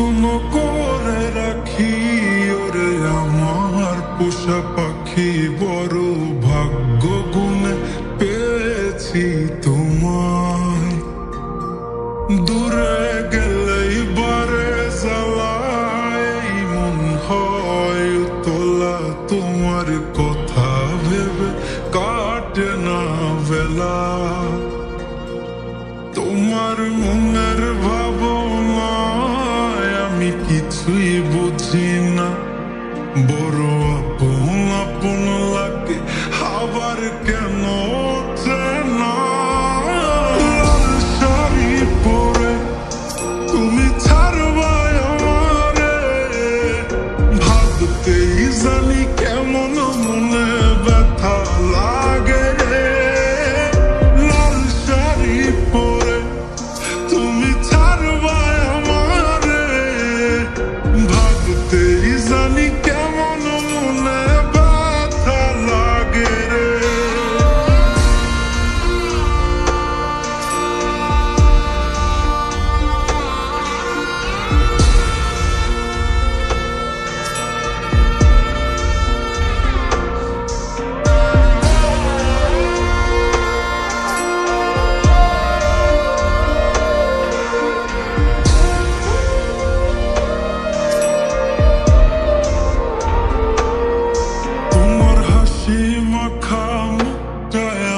যত্ন করে রাখি ওরে আমার পোষা পাখি, বড় ভাগ্য গুণে পেয়েছি তোমায়। দূরে গেলেই বারে জ্বালায় মন হয় তোলা, তোমার কথা ভেবে কাটে না বেলা। তোমার মনের ভাবনায় আমি কিছুই বুঝি না, বড় আপন আপন লাগে আবার কেন চেনা। লাল শাড়ি পরে তুমি ছাড়বা আমারে, ভাবতেই জানি কেমন মনে ব্যথা লাগে রে। লাল শাড়ি পরে তুমি ছাড়বা আমারে, ভাবতেই জানি কেমন মনে ব্যথা লাগে রে।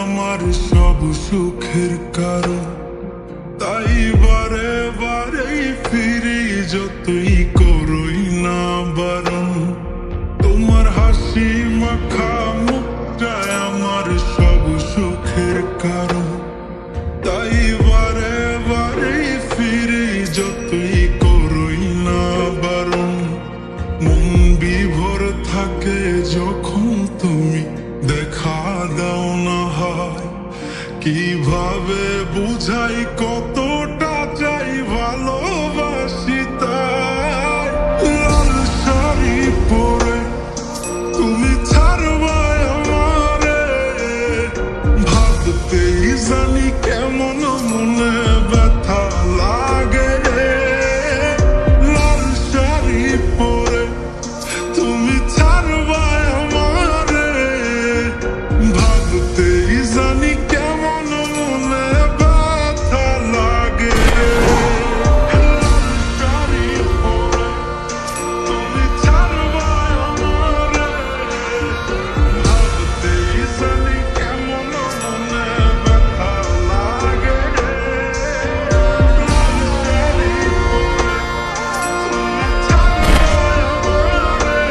আমার সব সুখের কারণ, তাই বারে বারেই ফিরি যতই করই না বারণ। তোমার হাসি মাখা মুখটাই আমার সব সুখের কারণ, তাই বারে বারেই ফিরি যতই করই না বারণ। মন বিভোর থাকে যখন তুমি দেখা দাও না হয়, কিভাবে বুঝাই কতটা চাই ভালোবাসি তাই। লাল শাড়ি পরে তুমি ছাড়বা আমারে, ভাবতেই জানি কেমন মনে ব্যথা লাগে রে। লাল শাড়ি পরে তুমি ছাড়বা আমারে, ভাবতেই জানি কেমন মনে ব্যথা লাগে রে। লাল শাড়ি পরে তুমি ছাড়বা আমারে, ভাবতেই জানি কেমন মনে ব্যথা লাগে রে। লাল শাড়ি পরে তুমি ছাড়বা আমারে,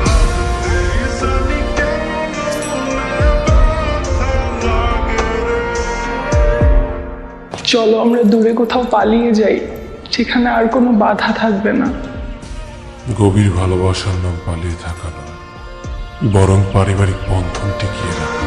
ভাবতেই জানি কেমন মনে ব্যথা লাগে রে। চলো আমরা দূরে কোথাও পালিয়ে যাই, যেখানে আর কোনো বাধা থাকবে না। গভীর ভালোবাসার নাম পালিয়ে থাকা নয়, বরং পারিবারিক বন্ধন টিকিয়ে রাখা।